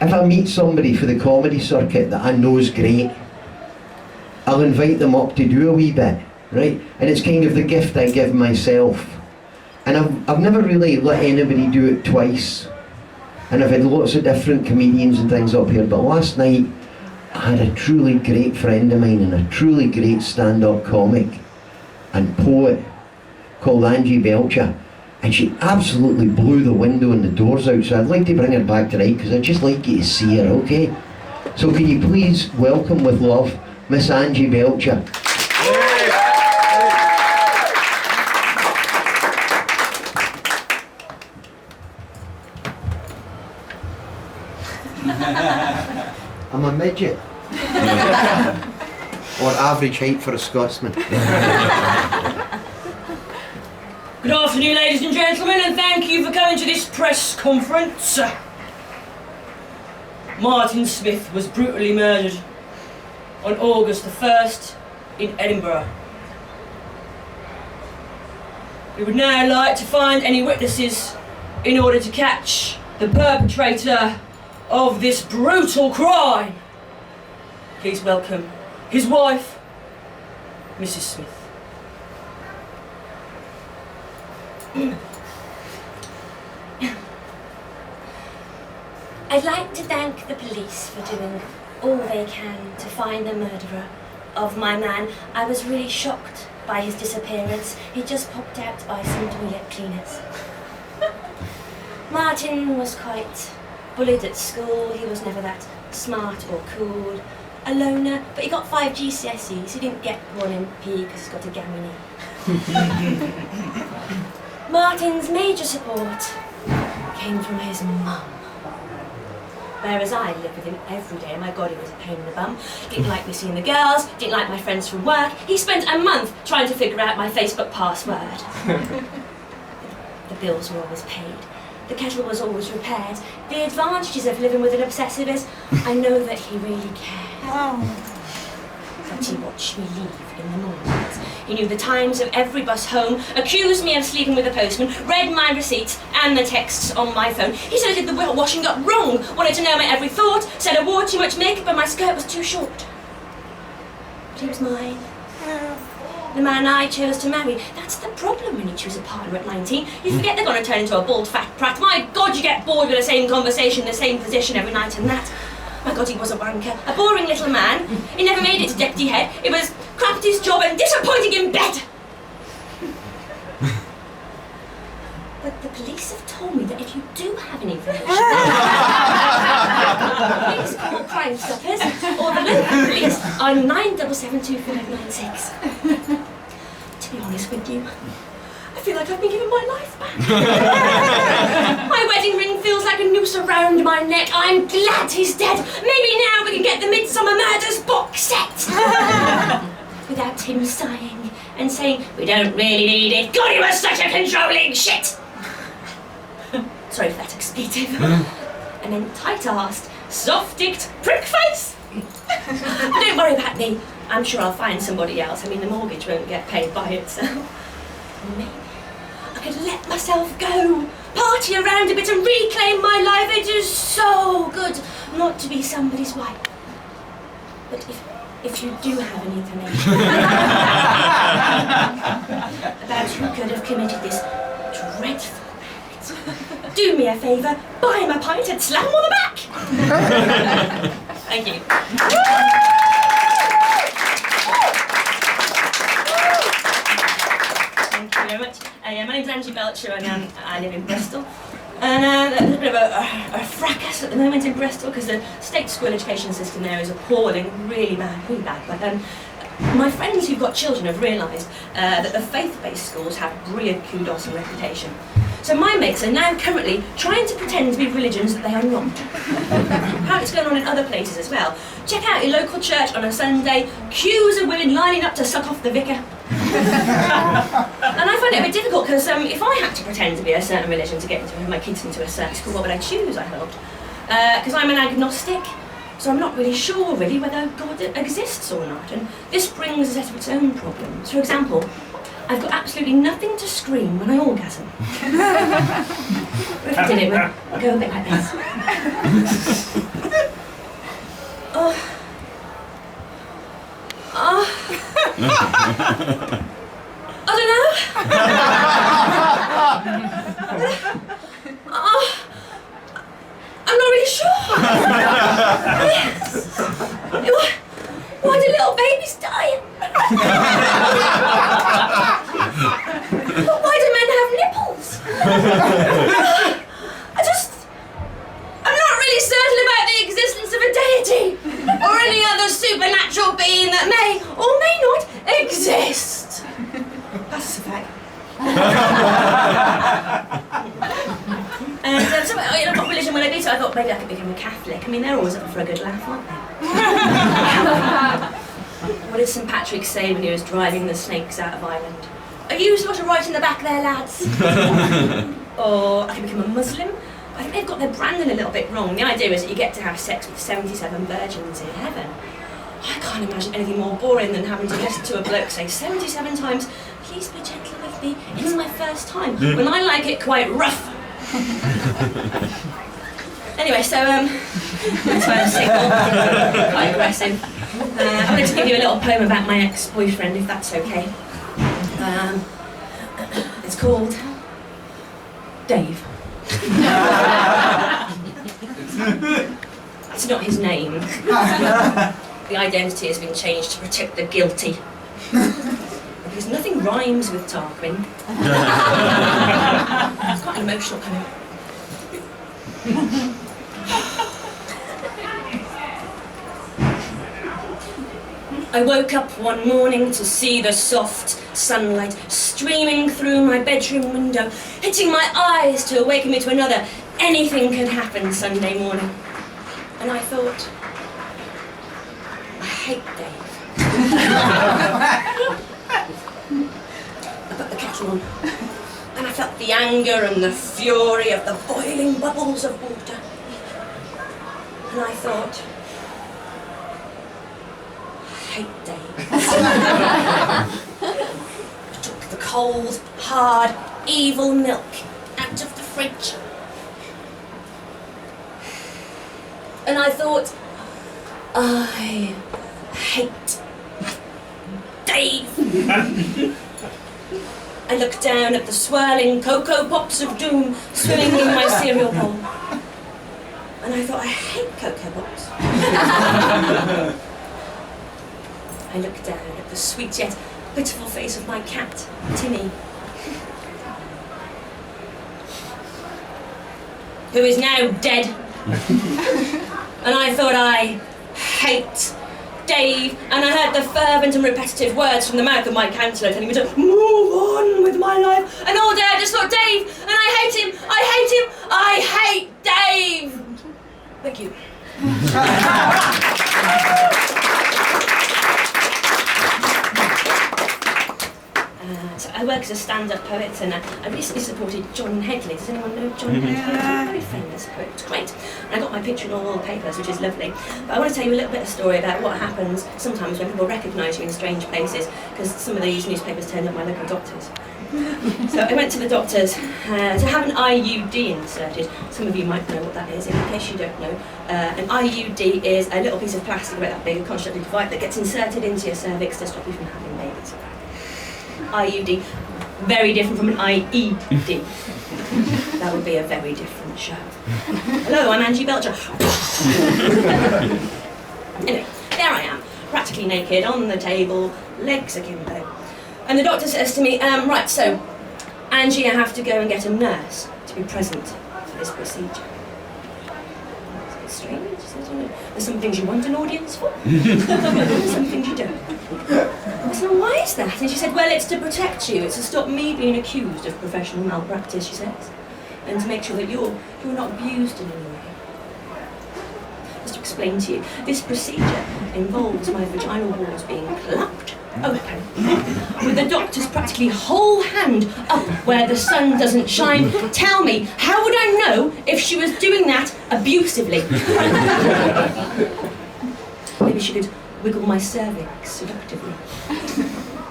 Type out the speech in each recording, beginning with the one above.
if I meet somebody for the comedy circuit that I know is great, I'll invite them up to do a wee bit, right? And it's kind of the gift I give myself. And I've never really let anybody do it twice. And I've had lots of different comedians and things up here, but last night I had a truly great friend of mine and a truly great stand-up comic and poet called Angie Belcher, and she absolutely blew the window and the doors out, so I'd like to bring her back tonight because I'd just like you to see her, okay? So can you please welcome with love Miss Angie Belcher. I'm a midget. Or average height for a Scotsman. Good afternoon, ladies and gentlemen, and thank you for coming to this press conference. Martin Smith was brutally murdered on August the 1st in Edinburgh. We would now like to find any witnesses in order to catch the perpetrator of this brutal crime. Please welcome his wife, Mrs. Smith. I'd like to thank the police for doing all they can to find the murderer of my man. I was really shocked by his disappearance. He just popped out by some toilet cleaners. Martin was quite bullied at school. He was never that smart or cool. A loner, but he got 5 GCSEs. He didn't get 1 in PE because he's got a gammy knee. Martin's major support came from his mum. Whereas I lived with him every day. My God, he was a pain in the bum. Didn't like me seeing the girls, didn't like my friends from work. He spent a month trying to figure out my Facebook password. The bills were always paid. The kettle was always repaired. The advantages of living with an obsessive is I know that he really cared. But he watched me leave in the mornings. He knew the times of every bus home, accused me of sleeping with the postman, read my receipts and the texts on my phone. He said I did the washing up wrong, wanted to know my every thought, said I wore too much makeup and my skirt was too short. But he was mine. The man I chose to marry. That's the problem when you choose a partner at 19. You forget they're going to turn into a bald fat prat. My God, you get bored with the same conversation, the same position every night and that. My God, he was a wanker, a boring little man. He never made it to deputy head. It was crap at his job and disappointing in bed. But the police have told me that if you do have any information, please call Crime Stoppers or the local police on 9772596. To be honest with you, I feel like I've been given my life back. My wedding ring feels like a noose around my neck. I'm glad he's dead. Maybe now we can get the Midsummer Murders box set. Without him sighing and saying, we don't really need it. God, he was such a controlling shit. Sorry for that expletive. And then tight-assed, soft-dicked prick face. Don't worry about me. I'm sure I'll find somebody else. I mean, the mortgage won't get paid by itself. Maybe I could let myself go, party around a bit and reclaim my life. It is so good not to be somebody's wife. But if you do have any information about who could have committed this dreadful act, do me a favour, buy him a pint and slam him on the back. Thank you. Thank you very much. My name's Angie Belcher and I live in Bristol. And there's a bit of a fracas at the moment in Bristol because the state school education system there is appalling, really bad. But my friends who've got children have realised that the faith-based schools have brilliant kudos and reputation. So my mates are now currently trying to pretend to be religions that they are not. How it's going on in other places as well. Check out your local church on a Sunday, queues of women lining up to suck off the vicar. And I find it a bit difficult because if I had to pretend to be a certain religion to get my kids into a certain school, what would I choose, I hoped? Because I'm an agnostic, so I'm not really sure really whether God exists or not. And this brings a set of its own problems. For example, I've got absolutely nothing to scream when I orgasm. What if I did it? We'll go a bit like this. Oh. I don't know. I'm not really sure. Why do little babies die? Why do men have nipples? I'm not really certain about the existence of a deity or any other supernatural being that may or may not exist. That's a fact. And so, what religion will I be? So I thought maybe I could become a Catholic. I mean, they're always up for a good laugh, aren't they? What did St. Patrick say when he was driving the snakes out of Ireland? Are you sort of right in the back there, lads? Or I could become a Muslim. I think they've got their branding a little bit wrong. The idea is that you get to have sex with 77 virgins in heaven. I can't imagine anything more boring than having to listen to a bloke say 77 times, "Please be gentle with me, it's my first time," when I like it quite rough. Anyway, so, that's why I'm single, quite aggressive. I wanted to give you a little poem about my ex-boyfriend, if that's okay. It's called Dave. That's not his name. The identity has been changed to protect the guilty. Because nothing rhymes with Tarquin. It's quite an emotional poem. I woke up one morning to see the soft sunlight streaming through my bedroom window, hitting my eyes to awaken me to another anything could happen Sunday morning. And I thought, I hate Dave. I put the kettle on, and I felt the anger and the fury of the boiling bubbles of water. And I thought, I hate Dave. I took the cold, hard, evil milk out of the fridge. And I thought, I hate Dave. I looked down at the swirling Cocoa Pops of doom swimming in my cereal bowl. And I thought, I hate Cocoa Pops. I looked down at the sweet yet pitiful face of my cat, Timmy, who is now dead. And I thought, I hate Dave, and I heard the fervent and repetitive words from the mouth of my counsellor telling me to move on with my life. And all day I just thought, Dave, and I hate him, I hate him, I hate Dave. Thank you. So I work as a stand-up poet, and I recently supported John Headley. Does anyone know John Headley? Very famous poet. It's great. And I got my picture in all the papers, which is lovely. But I want to tell you a little bit of story about what happens sometimes when people recognise you in strange places, because some of these newspapers turned up my local doctors. So I went to the doctors to have an IUD inserted. Some of you might know what that is. In case you don't know, an IUD is a little piece of plastic about that big, a constructed device that gets inserted into your cervix to stop you from having babies. IUD, very different from an IED. That would be a very different show. Hello, I'm Angie Belcher. Anyway, there I am, practically naked, on the table, legs akimbo. And the doctor says to me, right, so, Angie, I have to go and get a nurse to be present for this procedure. It's a bit strange, isn't it? There's some things you want an audience for, some things you don't. I said, well, why is that? And she said, well, it's to protect you. It's to stop me being accused of professional malpractice, she says, and to make sure that you're not abused in any way. Just to explain to you, this procedure involves my vaginal walls being clapped open, with the doctor's practically whole hand up where the sun doesn't shine. Tell me, how would I know if she was doing that abusively? Maybe she could wiggle my cervix seductively.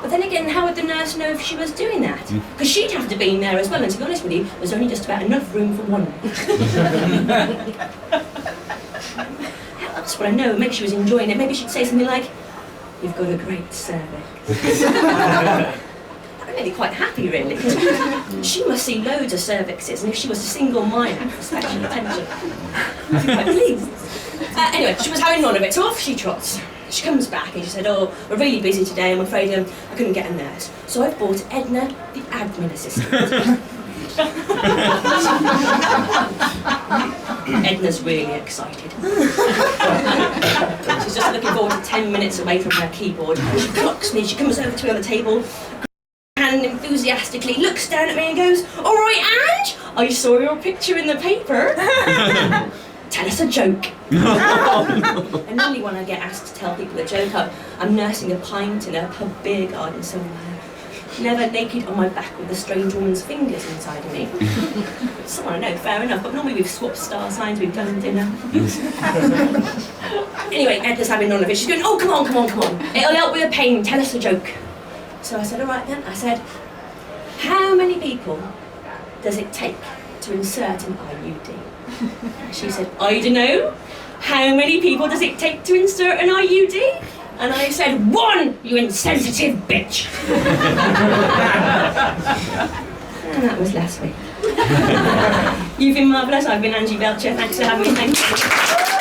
But then again, how would the nurse know if she was doing that? Because she'd have to be in there as well, and to be honest with you, there's only just about enough room for one. How else would I know? Maybe she was enjoying it. Maybe she'd say something like, "You've got a great cervix." That made me quite happy, really, because she must see loads of cervixes, and if she was a single mine for special attention, I'd be quite pleased. Anyway, she was having none of it, so off she trots. She comes back and she said, "Oh, we're really busy today, I'm afraid I couldn't get a nurse. So I've brought Edna, the admin assistant." Edna's really excited. She's just looking forward to 10 minutes away from her keyboard. She clocks me, she comes over to me on the table, and enthusiastically looks down at me and goes, "All right, Ange, I saw your picture in the paper. Tell us a joke." And only when I get asked to tell people a joke, I'm nursing a pint in a pub beer garden somewhere, never naked on my back with a strange woman's fingers inside of me. Someone I know, fair enough, but normally we've swapped star signs, we've done dinner. Anyway, Edna's having none of it. She's going, "Oh, come on. It'll help with the pain, tell us a joke." So I said, "All right then." I said, "How many people does it take to insert an IUD?" She said, "I don't know. How many people does it take to insert an IUD?" And I said, "One, you insensitive bitch." And that was Leslie. You've been marvellous. I've been Angie Belcher. Thanks for having me. Thank you.